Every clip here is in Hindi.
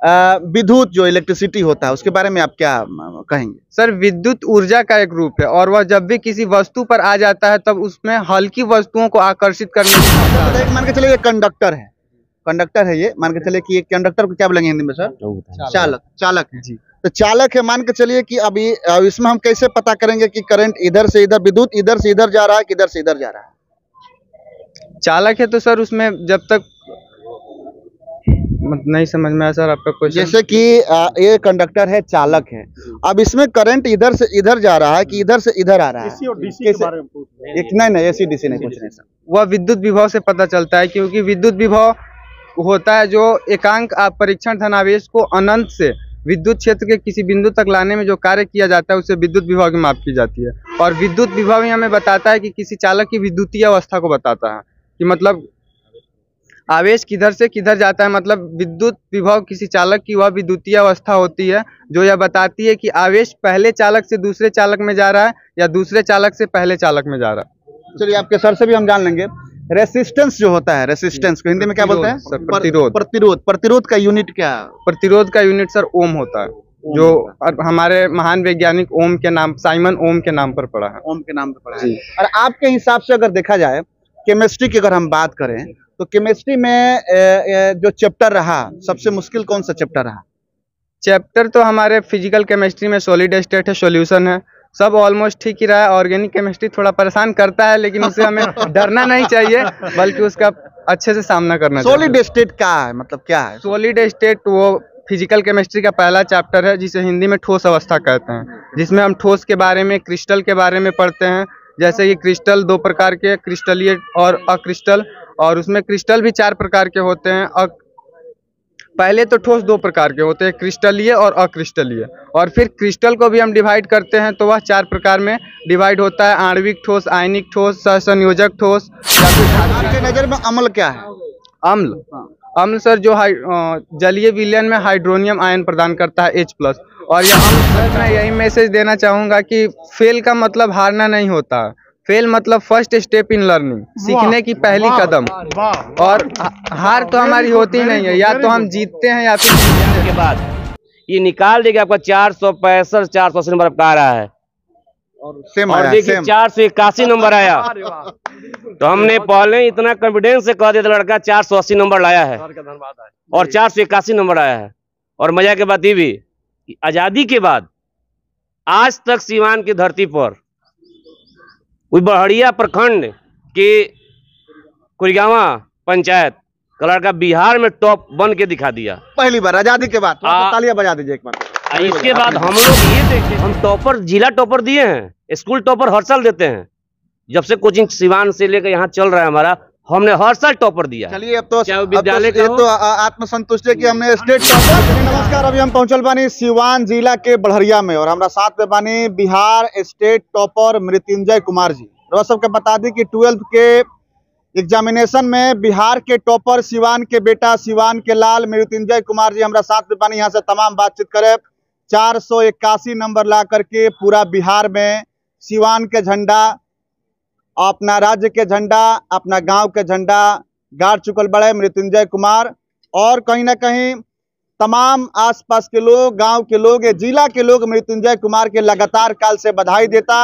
विद्युत जो इलेक्ट्रिसिटी होता है उसके बारे में आप क्या कहेंगे? सर, विद्युत ऊर्जा का एक रूप है और वह जब भी किसी वस्तु पर आ जाता है तब उसमें हल्की वस्तुओं को आकर्षित करने की मान के चलिए ये कंडक्टर है, कंडक्टर है ये, मान के चलिए कि ये कंडक्टर को क्या बोलेंगे हिंदी में सर? चालक। चालक है जी। तो चालक है, मान के चलिए कि अभी इसमें हम कैसे पता करेंगे कि करंट इधर से इधर, विद्युत इधर से इधर जा रहा है कि इधर से इधर जा रहा है? चालक है तो सर उसमें जब तक नहीं समझ में आया सर आपका क्वेश्चन। जैसे कि ये कंडक्टर है, चालक है, अब इसमें करंट इधर से इधर जा रहा है कि इधर से इधर आ रहा है? एसी और डीसी के बारे में नहीं, एसी डीसी नहीं पूछ रहे सर। वह विद्युत विभव से पता चलता है, क्योंकि विद्युत विभव होता है जो एकांक परीक्षण धनावेश को अनंत से विद्युत क्षेत्र के किसी बिंदु तक लाने में जो कार्य किया जाता है उससे विद्युत विभव की माप की जाती है। और विद्युत विभव ही हमें बताता है कि किसी चालक की विद्युतीय अवस्था को बताता है कि मतलब आवेश किधर से किधर जाता है। मतलब विद्युत विभव किसी चालक की वह विद्युतीय अवस्था होती है जो यह बताती है कि आवेश पहले चालक से दूसरे चालक में जा रहा है या दूसरे चालक से पहले चालक में जा रहा है। चलिए आपके सर से भी हम जान लेंगे, रेसिस्टेंस जो होता है, रेसिस्टेंस को हिंदी में क्या बोलते हैं? सर, प्रतिरोध। प्रतिरोध का यूनिट क्या? प्रतिरोध का यूनिट सर ओम होता है, जो हमारे महान वैज्ञानिक ओम के नाम, साइमन ओम के नाम पर पड़ा है। ओम के नाम पर पड़ा है। और आपके हिसाब से अगर देखा जाए केमिस्ट्री की अगर हम बात करें तो केमिस्ट्री में जो चैप्टर रहा सबसे मुश्किल कौन सा चैप्टर रहा? चैप्टर तो हमारे फिजिकल केमिस्ट्री में सॉलिड स्टेट है, सॉल्यूशन है, सब ऑलमोस्ट ठीक ही रहा है। ऑर्गेनिक केमिस्ट्री थोड़ा परेशान करता है, लेकिन उससे हमें डरना नहीं चाहिए बल्कि उसका अच्छे से सामना करना चाहिए। सॉलिड स्टेट का है मतलब क्या है? सॉलिड स्टेट वो फिजिकल केमिस्ट्री का पहला चैप्टर है जिसे हिंदी में ठोस अवस्था कहते हैं, जिसमें हम ठोस के बारे में, क्रिस्टल के बारे में पढ़ते हैं। जैसे कि क्रिस्टल दो प्रकार के, क्रिस्टलीय और अक्रिस्टल, और उसमें क्रिस्टल भी 4 प्रकार के होते हैं। और पहले तो ठोस 2 प्रकार के होते हैं, क्रिस्टलीय और अक्रिस्टलीय, और फिर क्रिस्टल को भी हम डिवाइड करते हैं तो वह 4 प्रकार में डिवाइड होता है, आणविक ठोस, आयनिक ठोस, सहसंयोजक ठोस। आपके नजर में अम्ल क्या है? अम्ल सर जो जलीय विलयन में हाइड्रोनियम आयन प्रदान करता है H+। और यह अम्ल, मैं यही मैसेज देना चाहूँगा कि फेल का मतलब हारना नहीं होता, फेल मतलब फर्स्ट स्टेप इन लर्निंग, सीखने की पहली कदम। और हार तो हमारी होती ही नहीं है, या तो हम जीतते हैं या फिर के बाद ये निकाल देगा आपका 465 480 नंबर आपका आ रहा है, और देखिए 481 नंबर आया। तो हमने पहले इतना कॉन्फिडेंस से कह दिया था लड़का 480 नंबर लाया है और 481 नंबर आया है। और मजा के बात ये भी कि आजादी के बाद आज तक सीवान की धरती पर बड़हरिया प्रखंड के कुरिगावा पंचायत का लड़का बिहार में टॉप बन के दिखा दिया पहली बार आजादी के बाद। तालियां बजा दीजिए एक बार। इसके बाद हम लोग ये देखे, हम टॉपर, जिला टॉपर दिए हैं, स्कूल टॉपर हर साल देते हैं। जब से कोचिंग सीवान से लेकर यहाँ चल रहा है हमारा, हमने हर साल टॉपर दिया। चलिए अब तो विद्यालय तो आत्मसंतुष्ट है कि हमने स्टेट टॉपर। नमस्कार, अभी हम पहुंचल बानी सीवान जिला के बड़हरिया में और हमारा साथ में बानी बिहार स्टेट टॉपर मृत्युंजय कुमार जी। और सबके बता दी कि 12th के एग्जामिनेशन में बिहार के टॉपर सीवान के बेटा, सीवान के लाल मृत्युंजय कुमार जी हमारा साथ में बानी। यहाँ से तमाम बातचीत करे। 481 नंबर ला करके पूरा बिहार में सीवान के झंडा, अपना राज्य के झंडा, अपना गांव के झंडा गाड़ चुकल बड़े मृत्युंजय कुमार। और कहीं ना कहीं तमाम आसपास के लोग, गांव के लोग, जिला के लोग मृत्युंजय कुमार के लगातार काल से बधाई देता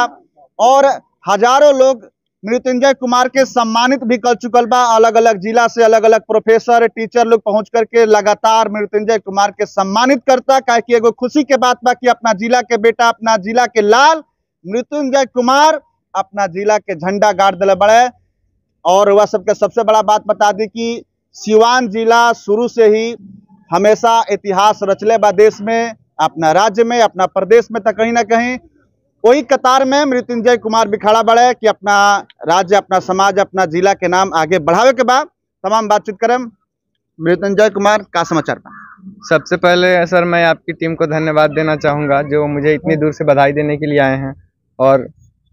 और हजारों लोग मृत्युंजय कुमार के सम्मानित भी कर चुकल बा। अलग अलग जिला से अलग अलग प्रोफेसर, टीचर लोग पहुंच करके लगातार मृत्युंजय कुमार के सम्मानित करता। काहे कि एगो खुशी के बात बा कि अपना जिला के बेटा, अपना जिला के लाल मृत्युंजय कुमार अपना जिला के झंडा गाड़ दिले बड़े। और वह सबके सबसे बड़ा बात बता दी कि सीवान जिला शुरू से ही हमेशा इतिहास रचले बा देश में, अपना राज्य में, अपना प्रदेश में। तो कहीं ना कहीं वही कतार में मृत्युंजय कुमार भी खड़ा बड़े कि अपना राज्य, अपना समाज, अपना जिला के नाम आगे बढ़ावे के बाद तमाम बातचीत करें। मृत्युंजय कुमार, का समाचार बा? सबसे पहले सर मैं आपकी टीम को धन्यवाद देना चाहूँगा जो मुझे इतनी दूर से बधाई देने के लिए आए हैं। और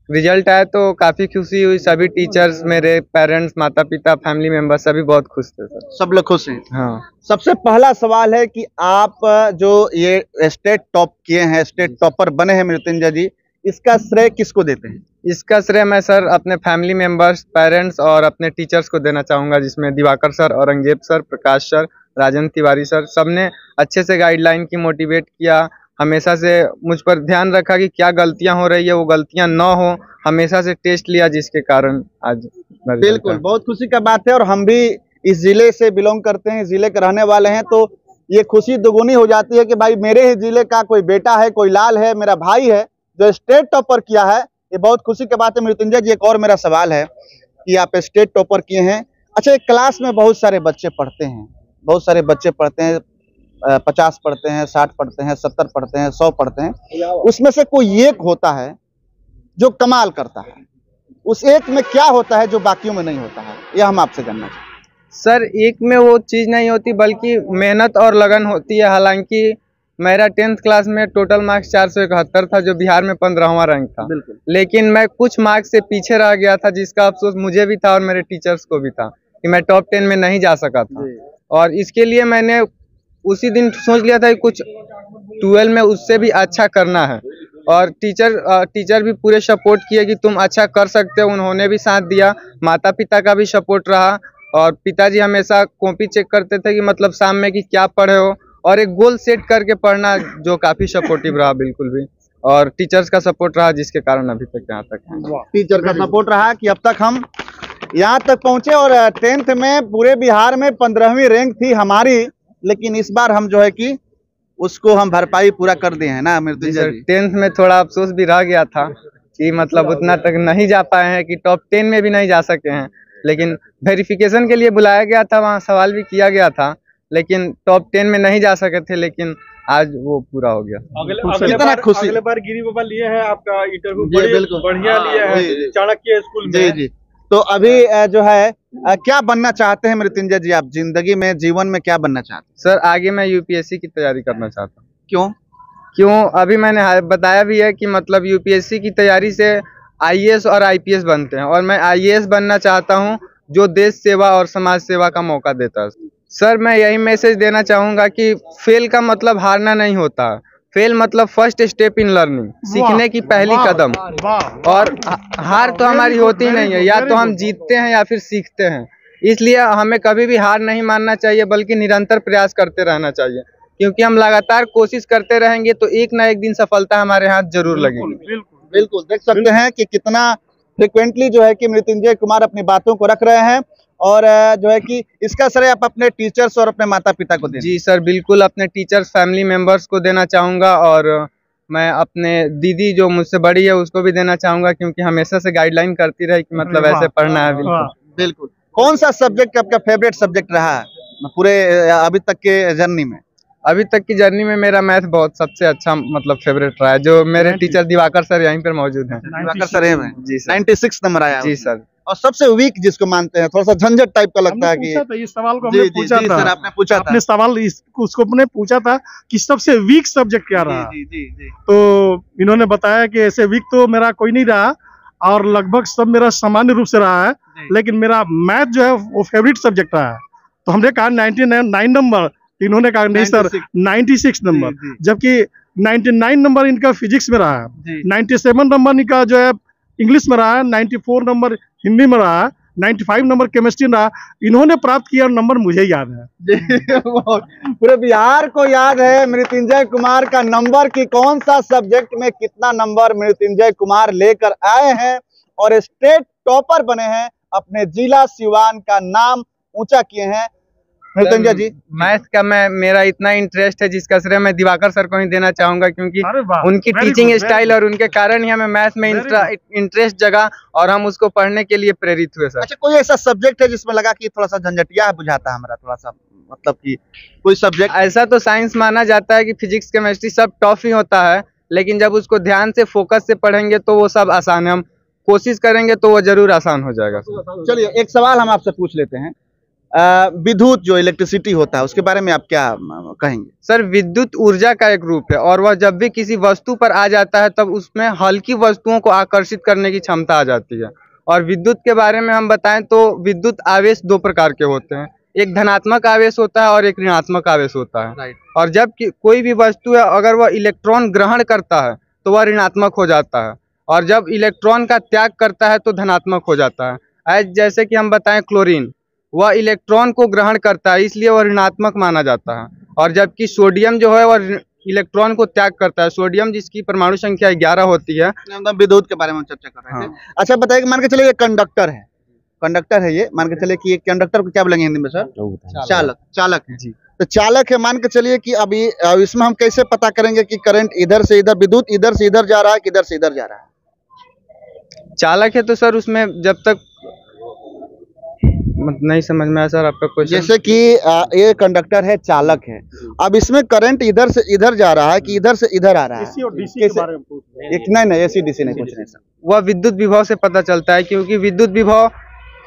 रिजल्ट आया तो काफ़ी खुशी हुई। सभी टीचर्स, मेरे पेरेंट्स, माता पिता, फैमिली मेंबर्स सभी बहुत खुश थे सर। सब लोग खुश हैं? हाँ। सबसे पहला सवाल है कि आप जो ये स्टेट टॉप किए हैं, स्टेट टॉपर बने हैं मृत्युंजय जी, इसका श्रेय किसको देते हैं? इसका श्रेय मैं सर अपने फैमिली मेंबर्स, पेरेंट्स और अपने टीचर्स को देना चाहूँगा, जिसमें दिवाकर सर, औरंगजेब सर, प्रकाश सर, राजन तिवारी सर, सबने अच्छे से गाइडलाइन की, मोटिवेट किया, हमेशा से मुझ पर ध्यान रखा कि क्या गलतियां हो रही है वो गलतियां न हो, हमेशा से टेस्ट लिया, जिसके कारण आज बिल्कुल बहुत खुशी का बात है। और हम भी इस जिले से बिलोंग करते हैं, जिले के रहने वाले हैं, तो ये खुशी दुगुनी हो जाती है कि भाई मेरे ही जिले का कोई बेटा है, कोई लाल है, मेरा भाई है जो स्टेट टॉपर किया है, ये बहुत खुशी की बात है। मृत्युंजय जी, एक और मेरा सवाल है कि आप स्टेट टॉपर किए हैं। अच्छा, एक क्लास में बहुत सारे बच्चे पढ़ते हैं, बहुत सारे बच्चे पढ़ते हैं, 50 पढ़ते हैं, 60 पढ़ते हैं, 70 पढ़ते हैं, 100 पढ़ते हैं, उसमें से कोई एक होता है जो कमाल करता है। उस एक में क्या होता है जो बाकियों में नहीं होता है, यह हम आपसे जानना चाहते हैं। सर, एक में वो चीज़ नहीं होती बल्कि मेहनत और लगन होती है। हालांकि मेरा 10th क्लास में टोटल मार्क्स 471 था, जो बिहार में 15वां रैंक था, लेकिन मैं कुछ मार्क्स से पीछे रह गया था, जिसका अफसोस मुझे भी था और मेरे टीचर्स को भी था कि मैं टॉप 10 में नहीं जा सका था। और इसके लिए मैंने उसी दिन सोच लिया था कि कुछ 12 में उससे भी अच्छा करना है। और टीचर भी पूरे सपोर्ट किए कि तुम अच्छा कर सकते हो, उन्होंने भी साथ दिया, माता पिता का भी सपोर्ट रहा। और पिताजी हमेशा कॉपी चेक करते थे कि मतलब शाम में कि क्या पढ़े हो, और एक गोल सेट करके पढ़ना, जो काफ़ी सपोर्टिव रहा बिल्कुल भी। और टीचर्स का सपोर्ट रहा, जिसके कारण अभी तक यहाँ तक है। टीचर का सपोर्ट रहा कि अब तक हम यहाँ तक पहुँचे। और 10th में पूरे बिहार में 15वीं रैंक थी हमारी, लेकिन इस बार हम जो है कि उसको हम भरपाई पूरा कर दिए हैं ना मृत्युंजय जी। 10th में थोड़ा अफसोस भी रह गया था कि मतलब उतना तक नहीं जा पाए हैं, कि टॉप 10 में भी नहीं जा सके हैं। लेकिन वेरिफिकेशन के लिए बुलाया गया था, वहाँ सवाल भी किया गया था, लेकिन टॉप 10 में नहीं जा सके थे, लेकिन आज वो पूरा हो गया। अगले बार गिरी बाबा लिए हैं आपका इंटरव्यू, बढ़िया लिए हैं चाणक्य स्कूल में। जी। तो अभी जो है क्या बनना चाहते हैं मृत्युंजय जी, आप जिंदगी में, जीवन में क्या बनना चाहते हैं? सर, आगे मैं यूपीएससी की तैयारी करना चाहता हूँ। क्यों? अभी मैंने बताया भी है कि मतलब यूपीएससी की तैयारी से आईएएस और आईपीएस बनते हैं, और मैं आईएएस बनना चाहता हूं जो देश सेवा और समाज सेवा का मौका देता है। सर, मैं यही मैसेज देना चाहूँगा कि फेल का मतलब हारना नहीं होता, फेल मतलब फर्स्ट स्टेप इन लर्निंग, सीखने की पहली कदम। और हार तो हमारी होती नहीं है, या तो हम जीतते हैं या फिर सीखते हैं। इसलिए हमें कभी भी हार नहीं मानना चाहिए, बल्कि निरंतर प्रयास करते रहना चाहिए, क्योंकि हम लगातार कोशिश करते रहेंगे तो एक ना एक दिन सफलता हमारे हाथ जरूर लगेगी। बिल्कुल देख सकते हैं कि कितना फ्रिक्वेंटली जो है कि मृत्युंजय कुमार अपनी बातों को रख रहे हैं, और जो है कि इसका श्रेय आप अपने टीचर्स और अपने माता पिता को दें। जी सर, बिल्कुल अपने टीचर्स, फैमिली मेंबर्स को देना चाहूँगा, और मैं अपने दीदी जो मुझसे बड़ी है उसको भी देना चाहूँगा, क्योंकि हमेशा से गाइडलाइन करती रही कि मतलब ऐसे पढ़ना है। बिल्कुल। कौन सा सब्जेक्ट आपका फेवरेट सब्जेक्ट रहा है पूरे अभी तक के जर्नी में? अभी तक की जर्नी में मेरा मैथ बहुत सबसे अच्छा मतलब फेवरेट रहा है, जो मेरे टीचर दिवाकर सर यहीं पर मौजूद हैं। दिवाकर सर हैं जी सर। 96 नंबर आया जी सर। और सबसे वीक जिसको मानते हैं, थोड़ा सा झंझट टाइप का लगता है कि इस सवाल को हमने पूछा था। सर, आपने पूछा था, आपने सवाल उसको हमने पूछा था कि सबसे वीक सब्जेक्ट क्या रहा। तो इन्होंने बताया कि ऐसे वीक तो मेरा कोई नहीं रहा, और लगभग सब मेरा सामान्य रूप से रहा है, लेकिन मेरा मैथ जो है वो फेवरेट सब्जेक्ट रहा है। तो हमने कहा 99 नंबर, इन्होंने कहा नहीं सर 96 नंबर, जबकि 99 नंबर इनका फिजिक्स में रहा है, 97 नंबर इनका जो है इंग्लिश में रहा है, 94 नंबर हिंदी में रहा है, 95 नंबर केमिस्ट्री में रहा। इन्होंने प्राप्त किया नंबर मुझे याद है। पूरे बिहार को याद है मृत्युंजय कुमार का नंबर कि कौन सा सब्जेक्ट में कितना नंबर मृत्युंजय कुमार लेकर आए हैं, और स्टेट टॉपर बने हैं, अपने जिला सिवान का नाम ऊंचा किए हैं। मृत्युंजय जी, मैथ का मेरा इतना इंटरेस्ट है जिसका श्रेय मैं दिवाकर सर को ही देना चाहूंगा, क्योंकि उनकी टीचिंग स्टाइल और उनके कारण ही हमें मैथ में इंटरेस्ट जगा और हम उसको पढ़ने के लिए प्रेरित हुए सर। अच्छा, कोई ऐसा सब्जेक्ट है जिसमें लगा कि थोड़ा सा झंझटिया बुझाता है हमारा, थोड़ा सा मतलब कि कोई सब्जेक्ट? ऐसा तो साइंस माना जाता है कि फिजिक्स केमिस्ट्री सब टफ ही होता है, लेकिन जब उसको ध्यान से फोकस से पढ़ेंगे तो वो सब आसान है, हम कोशिश करेंगे तो वो जरूर आसान हो जाएगा। चलिए, एक सवाल हम आपसे पूछ लेते हैं, विद्युत जो इलेक्ट्रिसिटी होता है उसके बारे में आप क्या कहेंगे? सर, विद्युत ऊर्जा का एक रूप है, और वह जब भी किसी वस्तु पर आ जाता है तब उसमें हल्की वस्तुओं को आकर्षित करने की क्षमता आ जाती है। और विद्युत के बारे में हम बताएं तो विद्युत आवेश 2 प्रकार के होते हैं, एक धनात्मक आवेश होता है और एक ऋणात्मक आवेश होता है। और जब कोई भी वस्तु है अगर वह इलेक्ट्रॉन ग्रहण करता है तो वह ऋणात्मक हो जाता है, और जब इलेक्ट्रॉन का त्याग करता है तो धनात्मक हो जाता है। जैसे कि हम बताएं क्लोरीन, वह इलेक्ट्रॉन को ग्रहण करता है, इसलिए वह ऋणात्मक माना जाता है। और जबकि सोडियम जो है वह इलेक्ट्रॉन को त्याग करता है। सोडियम जिसकी परमाणु संख्या 11 होती है। हम विद्युत के बारे में चर्चा कर रहे थे। अच्छा बताइए कि मान के चलिए ये कंडक्टर है, कंडक्टर है ये, मान के चलिए कि ये कंडक्टर को क्या बोलेंगे हिंदी में सर? चालक। चालक है जी। तो चालक है, मान के चलिए कि अभी इसमें हम कैसे पता करेंगे कि करंट इधर से इधर, विद्युत इधर से इधर जा रहा है कि इधर से इधर जा रहा है? चालक है तो सर उसमें जब तक नहीं समझ में आया सर आपका क्वेश्चन। जैसे कि ये कंडक्टर है, चालक है, अब इसमें करंट इधर से इधर जा रहा है कि इधर से इधर आ रहा है? एसी और डीसी के बारे में नहीं, एसी डीसी नहीं पूछ रहे सर। वह विद्युत विभव से पता चलता है, क्योंकि विद्युत विभव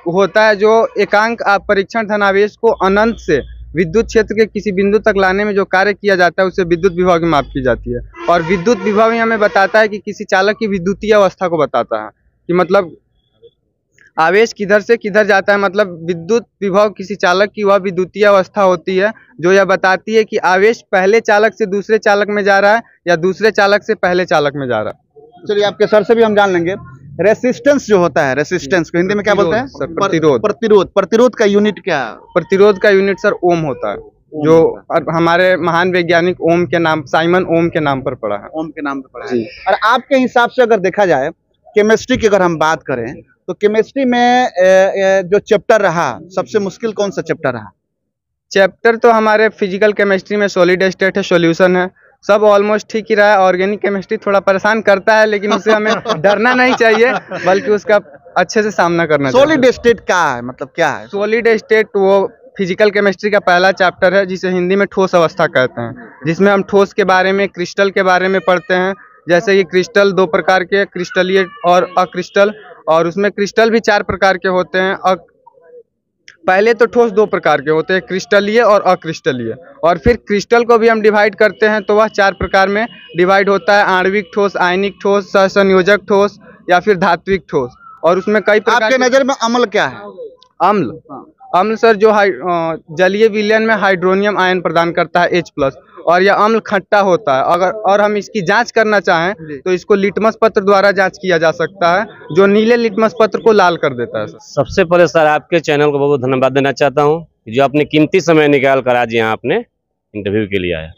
होता है जो एकांक परीक्षण धनावेश को अनंत से विद्युत क्षेत्र के किसी बिंदु तक लाने में जो कार्य किया जाता है उसे विद्युत विभव की माप की जाती है। और विद्युत विभव ही हमें बताता है कि किसी चालक की विद्युतीय अवस्था को बताता है, कि मतलब आवेश किधर से किधर जाता है। मतलब विद्युत विभव किसी चालक की वह विद्युतीय अवस्था होती है जो यह बताती है कि आवेश पहले चालक से दूसरे चालक में जा रहा है या दूसरे चालक से पहले चालक में जा रहा है। चलिए आपके सर से भी हम जान लेंगे, रेसिस्टेंस जो होता है, रेसिस्टेंस को हिंदी में क्या बोलते हैं सर? प्रतिरोध। प्रतिरोध। प्रतिरोध का यूनिट क्या? प्रतिरोध का यूनिट सर ओम होता है, जो हमारे महान वैज्ञानिक ओम के नाम, साइमन ओम के नाम पर पड़ा है। ओम के नाम पर पड़ा है। और आपके हिसाब से अगर देखा जाए केमिस्ट्री की अगर हम बात करें तो केमिस्ट्री में जो चैप्टर रहा सबसे मुश्किल कौन सा चैप्टर रहा? चैप्टर तो हमारे फिजिकल केमिस्ट्री में सॉलिड स्टेट है, सॉल्यूशन है, सब ऑलमोस्ट ठीक ही रहा है। ऑर्गेनिक केमिस्ट्री थोड़ा परेशान करता है, लेकिन उससे हमें डरना नहीं चाहिए, बल्कि उसका अच्छे से सामना करना चाहिए। सॉलिड स्टेट क्या है, मतलब क्या है? सॉलिड स्टेट वो फिजिकल केमिस्ट्री का पहला चैप्टर है जिसे हिंदी में ठोस अवस्था कहते हैं, जिसमें हम ठोस के बारे में, क्रिस्टल के बारे में पढ़ते हैं। जैसे कि क्रिस्टल 2 प्रकार के, क्रिस्टलीय और अक्रिस्टल, और उसमें क्रिस्टल भी 4 प्रकार के होते हैं। और पहले तो ठोस 2 प्रकार के होते हैं, क्रिस्टलीय और अक्रिस्टलीय, और फिर क्रिस्टल को भी हम डिवाइड करते हैं तो वह 4 प्रकार में डिवाइड होता है, आणविक ठोस, आयनिक ठोस, सहसंयोजक ठोस या फिर धात्विक ठोस। और उसमें कई प्रकार। आपके नजर में अम्ल क्या है? अम्ल सर जो जलीय विलयन में हाइड्रोनियम आयन प्रदान करता है H+, और यह अम्ल खट्टा होता है। अगर और हम इसकी जांच करना चाहें तो इसको लिटमस पत्र द्वारा जांच किया जा सकता है, जो नीले लिटमस पत्र को लाल कर देता है। सबसे पहले सर आपके चैनल को बहुत धन्यवाद देना चाहता हूं, जो अपने कीमती समय निकाल कर आज यहाँ आपने इंटरव्यू के लिए आया।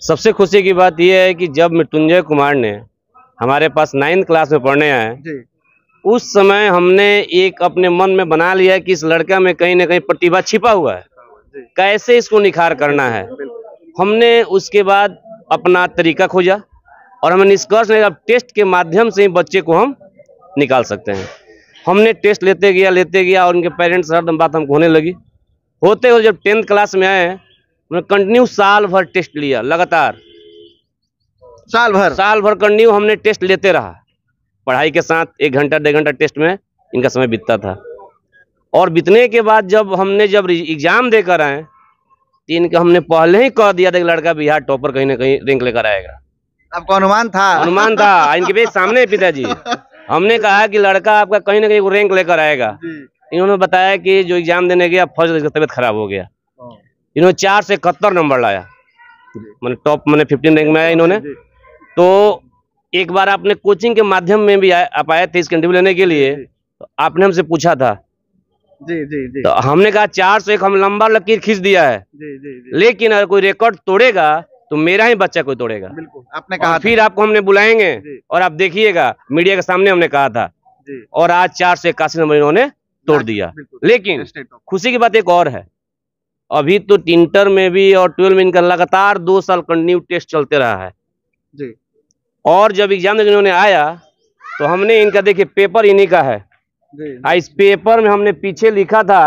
सबसे खुशी की बात यह है कि जब मृत्युंजय कुमार ने हमारे पास 9th क्लास में पढ़ने आए, उस समय हमने एक अपने मन में बना लिया कि इस लड़का में कहीं ना कहीं प्रतिभा छिपा हुआ है, कैसे इसको निखार करना है। हमने उसके बाद अपना तरीका खोजा और हमें निष्कर्ष निकाला, टेस्ट के माध्यम से ही बच्चे को हम निकाल सकते हैं। हमने टेस्ट लेते गया और उनके पेरेंट्स हरदम बात हमको होने लगी। होते हुए जब 10th क्लास में आए, हमने कंटिन्यू साल भर टेस्ट लिया, लगातार साल भर कंटिन्यू हमने टेस्ट लेते रहा। पढ़ाई के साथ 1 घंटा 1.5 घंटा टेस्ट में इनका समय बीतता था। और बीतने के बाद जब एग्जाम देकर आए, इनका हमने पहले ही कह दिया था कि लड़का बिहार टॉपर कहीं ना कहीं रैंक लेकर आएगा। आपको अनुमान था? अनुमान था, इनके भी सामने पिताजी। हमने कहा कि लड़का आपका कहीं ना कहीं रैंक लेकर आएगा। इन्होंने बताया कि जो एग्जाम देने गया फर्स्ट तबियत खराब हो गया। इन्होंने 4 से 71 नंबर लाया, मैंने टॉप 15 रैंक में आया इन्होंने। तो एक बार आपने कोचिंग के माध्यम में भी आप आए थे इस इंटरव्यू लेने के लिए, तो आपने हमसे पूछा था। जी। तो हमने कहा 401 हम लंबा लकीर खींच दिया है, लेकिन अगर कोई रिकॉर्ड तोड़ेगा तो मेरा ही बच्चा कोई तोड़ेगा। बिल्कुल आपने कहा। फिर आपको हमने बुलाएंगे और आप देखिएगा, मीडिया के सामने हमने कहा था। और आज 481 नंबर इन्होंने तोड़ दिया। लेकिन खुशी की बात एक और है, अभी तो इंटर में भी और 12 में इनका लगातार 2 साल कंटिन्यू टेस्ट चलते रहा है जी। और जब एग्जाम देने इन्होंने आया तो हमने इनका, देखिए पेपर इन्हीं का है। इस पेपर में हमने पीछे लिखा था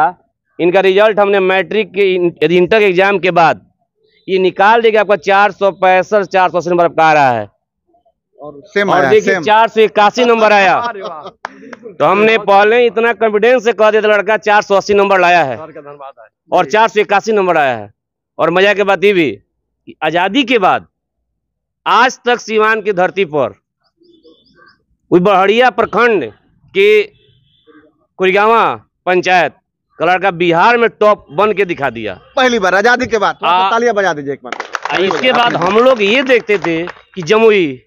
इनका रिजल्ट, हमने मैट्रिक के इंटर के एग्जाम के बाद ये निकाल देगा, आपका 465 480 नंबर आपका आ रहा है। और देखिए 481 नंबर आया। तो हमने पहले इतना कॉन्फिडेंस से कह दिया था लड़का 480 नंबर लाया है और 481 नंबर आया है। और मजा की बात ये भी कि आजादी के बाद आज तक सीवान की धरती पर बड़हरिया प्रखंड के कुरिगावा पंचायत का लड़का बिहार में टॉप 1 के दिखा दिया, पहली बार आजादी के बाद। तालियां बजा दीजिए एक बार। इसके बाद हम लोग ये देखते थे कि जमुई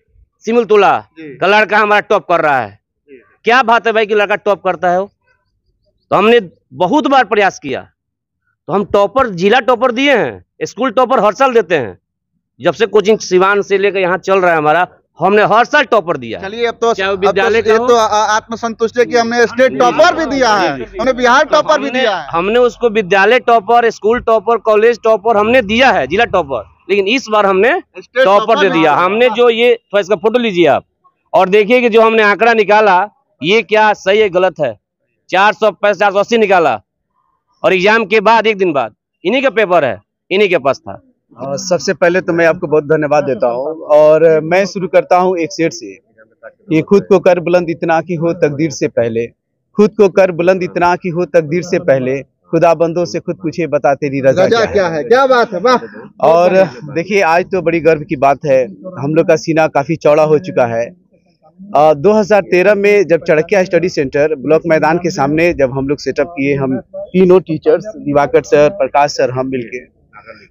सिमुलतुला का लड़का हमारा टॉप कर रहा है। क्या बात है भाई कि लड़का टॉप करता है वो? तो हमने बहुत बार प्रयास किया, तो हम टॉपर, जिला टॉपर दिए हैं, स्कूल टॉपर हर साल देते हैं। जब से कोचिंग सिवान से लेकर यहाँ चल रहा है हमारा, हमने हर साल टॉपर दिया। चलिए अब तो विद्यालय ये तो आत्मसंतुष्ट है कि हमने स्टेट टॉपर भी दिया है, हमने बिहार टॉपर भी दिया है। हमने उसको विद्यालय topper, school topper, college topper हमने दिया है, जिला टॉपर, लेकिन इस बार हमने टॉपर दे दिया। हमने जो ये थोड़ा इसका फोटो लीजिए आप और देखिए कि जो हमने आंकड़ा निकाला ये क्या सही है गलत है। 480 निकाला और एग्जाम के बाद एक दिन बाद इन्हीं का पेपर है, इन्हीं के पास था। सबसे पहले तो मैं आपको बहुत धन्यवाद देता हूं और मैं शुरू करता हूं एक शेर से कि खुद को कर बुलंद इतना की हो तकदीर से पहले, खुद को कर बुलंद इतना की हो तकदीर से पहले, खुदा बंदों से खुद पूछे बता तेरी रजा क्या है। क्या बात है, वाह। और देखिए आज तो बड़ी गर्व की बात है, हम लोग का सीना काफी चौड़ा हो चुका है। 2013 में जब चड़किया स्टडी सेंटर ब्लॉक मैदान के सामने जब हम लोग सेटअप किए, हम तीनों टीचर्स, दिवाकर सर, प्रकाश सर, हम मिलके,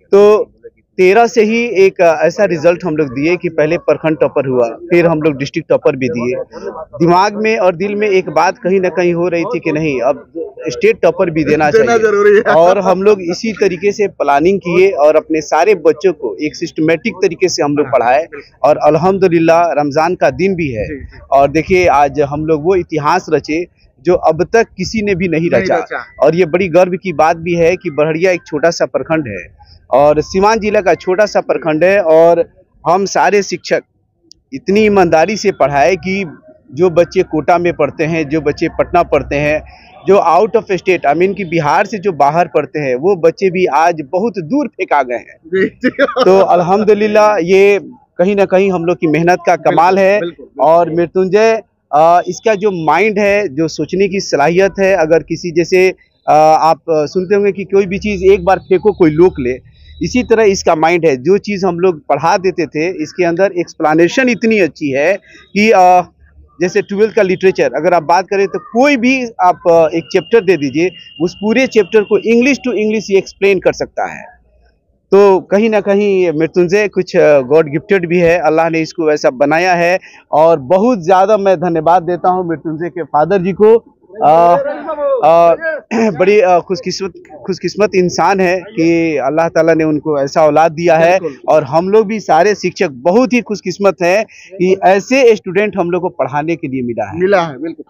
तो 13 से ही एक ऐसा रिजल्ट हम लोग दिए कि पहले प्रखंड टॉपर हुआ, फिर हम लोग डिस्ट्रिक्ट टॉपर भी दिए। दिमाग में और दिल में एक बात कहीं ना कहीं हो रही थी कि नहीं अब स्टेट टॉपर भी देना चाहिए, और हम लोग इसी तरीके से प्लानिंग किए और अपने सारे बच्चों को एक सिस्टमेटिक तरीके से हम लोग पढ़ाए और अल्हम्दुलिल्लाह रमजान का दिन भी है और देखिए आज हम लोग वो इतिहास रचे जो अब तक किसी ने भी नहीं रचा। और ये बड़ी गर्व की बात भी है कि बड़हरिया एक छोटा सा प्रखंड है और सीवान जिला का छोटा सा प्रखंड है और हम सारे शिक्षक इतनी ईमानदारी से पढ़ाए कि जो बच्चे कोटा में पढ़ते हैं, जो बच्चे पटना पढ़ते हैं, जो out of state I mean कि बिहार से जो बाहर पढ़ते हैं, वो बच्चे भी आज बहुत दूर फेंका गए हैं। तो अल्हम्दुलिल्लाह ये कहीं ना कहीं हम लोग की मेहनत का कमाल है। और मृत्युंजय इसका जो माइंड है, जो सोचने की सलाहियत है, अगर किसी जैसे आप सुनते होंगे कि कोई भी चीज़ एक बार फेंको कोई लोक ले, इसी तरह इसका माइंड है। जो चीज़ हम लोग पढ़ा देते थे इसके अंदर एक्सप्लेनेशन इतनी अच्छी है कि जैसे 12th का लिटरेचर अगर आप बात करें तो कोई भी आप एक चैप्टर दे दीजिए, उस पूरे चैप्टर को इंग्लिश टू इंग्लिश ये एक्सप्लेन कर सकता है। तो कहीं ना कहीं मृत्युंजय कुछ गॉड गिफ्टेड भी है, अल्लाह ने इसको वैसा बनाया है। और बहुत ज़्यादा मैं धन्यवाद देता हूँ मृत्युंजय के फादर जी को। बड़ी खुशकिस्मत इंसान है कि अल्लाह ताला ने उनको ऐसा औलाद दिया है और हम लोग भी सारे शिक्षक बहुत ही खुशकिस्मत हैं कि ऐसे स्टूडेंट हम लोग को पढ़ाने के लिए मिला है। बिल्कुल।